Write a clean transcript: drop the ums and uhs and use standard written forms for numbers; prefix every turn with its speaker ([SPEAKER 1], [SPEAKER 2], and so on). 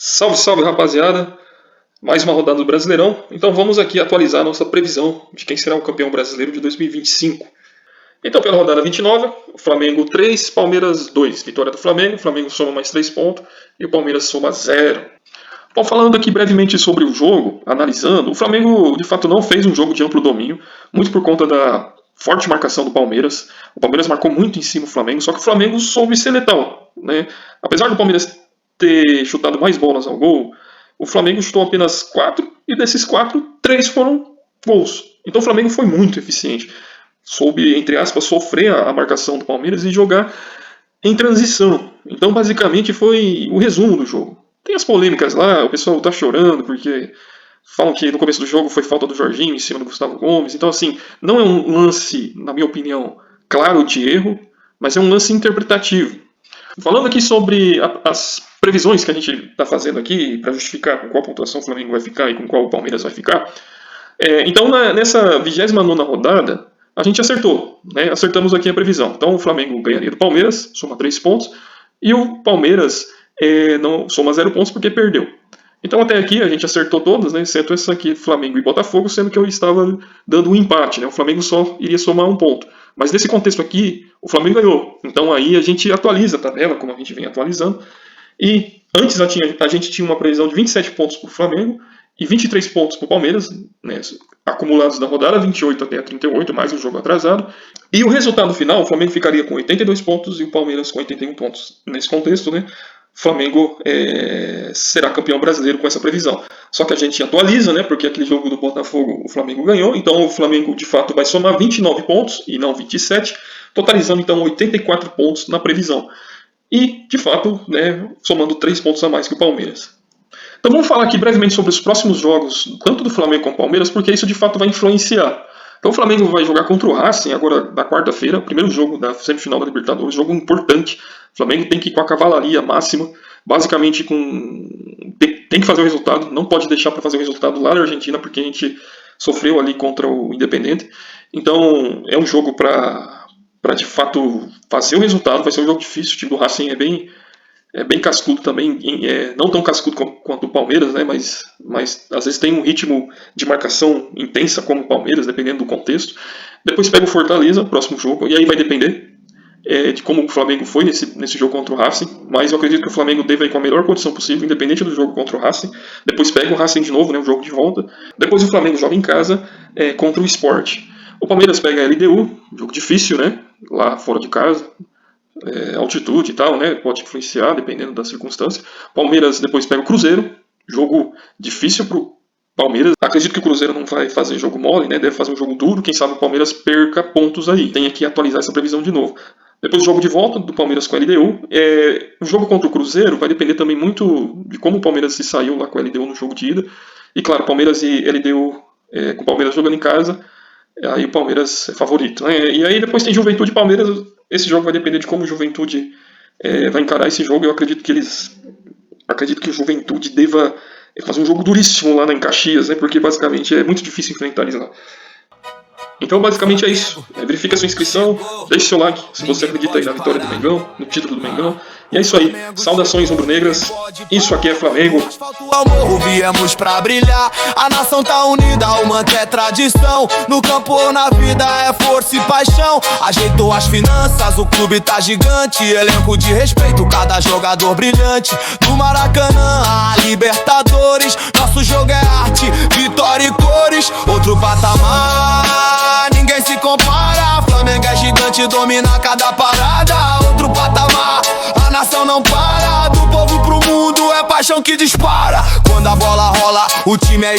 [SPEAKER 1] Salve, salve, rapaziada! Mais uma rodada do Brasileirão. Então vamos aqui atualizar a nossa previsão de quem será o campeão brasileiro de 2025. Então pela rodada 29, o Flamengo 3, Palmeiras 2. Vitória do Flamengo, o Flamengo soma mais 3 pontos e o Palmeiras soma 0. Bom, falando aqui brevemente sobre o jogo, analisando, o Flamengo de fato não fez um jogo de amplo domínio, muito por conta da forte marcação do Palmeiras. O Palmeiras marcou muito em cima do Flamengo, só que o Flamengo soube ser letal, né? Apesar do Palmeiras ter chutado mais bolas ao gol, o Flamengo chutou apenas 4 e desses 4, 3 foram gols. Então o Flamengo foi muito eficiente. Soube, entre aspas, sofrer a marcação do Palmeiras e jogar em transição. Então basicamente foi o resumo do jogo. Tem as polêmicas lá, o pessoal tá chorando porque falam que no começo do jogo foi falta do Jorginho em cima do Gustavo Gomes. Então assim, não é um lance, na minha opinião, claro de erro, mas é um lance interpretativo. Falando aqui sobre as previsões que a gente está fazendo aqui para justificar com qual pontuação o Flamengo vai ficar e com qual o Palmeiras vai ficar. Então nessa 29ª rodada a gente acertou, né? Acertamos aqui a previsão. Então o Flamengo ganharia do Palmeiras, soma 3 pontos, e o Palmeiras não soma 0 pontos porque perdeu. Então até aqui a gente acertou todas, né? Exceto essa aqui, Flamengo e Botafogo, sendo que eu estava dando um empate, né? O Flamengo só iria somar 1 ponto. Mas nesse contexto aqui, o Flamengo ganhou. Então aí a gente atualiza a tabela, como a gente vem atualizando. E antes a gente tinha uma previsão de 27 pontos para o Flamengo e 23 pontos para o Palmeiras, né, acumulados da rodada, 28 até a 38, mais um jogo atrasado. E o resultado final, o Flamengo ficaria com 82 pontos e o Palmeiras com 81 pontos. Nesse contexto, né, o Flamengo será campeão brasileiro com essa previsão. Só que a gente atualiza, né, porque aquele jogo do Botafogo o Flamengo ganhou, então o Flamengo de fato vai somar 29 pontos e não 27, totalizando então 84 pontos na previsão. E, de fato, né, somando 3 pontos a mais que o Palmeiras. Então vamos falar aqui brevemente sobre os próximos jogos, tanto do Flamengo como do Palmeiras, porque isso de fato vai influenciar. Então o Flamengo vai jogar contra o Racing agora na quarta-feira, primeiro jogo da semifinal da Libertadores, jogo importante. O Flamengo tem que ir com a cavalaria máxima, basicamente tem que fazer o resultado, não pode deixar para fazer o resultado lá na Argentina, porque a gente sofreu ali contra o Independente. Então é um jogo para de fato fazer o resultado. Vai ser um jogo difícil, o time do Racing é bem cascudo também, não tão cascudo quanto o Palmeiras, né, mas às vezes tem um ritmo de marcação intensa como o Palmeiras, dependendo do contexto. Depois pega o Fortaleza, próximo jogo, e aí vai depender de como o Flamengo foi nesse jogo contra o Racing, mas eu acredito que o Flamengo deve ir com a melhor condição possível, independente do jogo contra o Racing. Depois pega o Racing de novo, né, o jogo de volta. Depois o Flamengo joga em casa contra o Sport. O Palmeiras pega a LDU, jogo difícil, né? Lá fora de casa, altitude e tal, né? Pode influenciar dependendo da circunstância. Palmeiras depois pega o Cruzeiro, jogo difícil pro Palmeiras. Acredito que o Cruzeiro não vai fazer jogo mole, né? Deve fazer um jogo duro. Quem sabe o Palmeiras perca pontos aí. Tem que atualizar essa previsão de novo. Depois o jogo de volta do Palmeiras com a LDU. O jogo contra o Cruzeiro vai depender também muito de como o Palmeiras se saiu lá com a LDU no jogo de ida. E claro, Palmeiras e LDU, com o Palmeiras jogando em casa, aí o Palmeiras é favorito, né? E aí depois tem Juventude e Palmeiras. Esse jogo vai depender de como o Juventude vai encarar esse jogo. Eu acredito que o Juventude deva fazer um jogo duríssimo lá em Caxias, né? Porque basicamente é muito difícil enfrentar eles lá. Então basicamente é isso. Verifique a sua inscrição, deixe seu like se você acredita aí na vitória do Mengão, no título do Mengão. E é isso aí. Saudações rubro-negras. Isso aqui é Flamengo.
[SPEAKER 2] Ao morro viemos pra brilhar. A nação tá unida, o manto é tradição. No campo ou na vida é força e paixão. Ajeitou as finanças, o clube tá gigante. Elenco de respeito, cada jogador brilhante. Do Maracanã a Libertadores, nosso jogo é arte, vitória e cores. Outro patamar, ninguém se compara. Flamengo é gigante, domina cada parada. Outro patamar, a nação não para. Do povo pro mundo é paixão que dispara. Quando a bola rola, o time é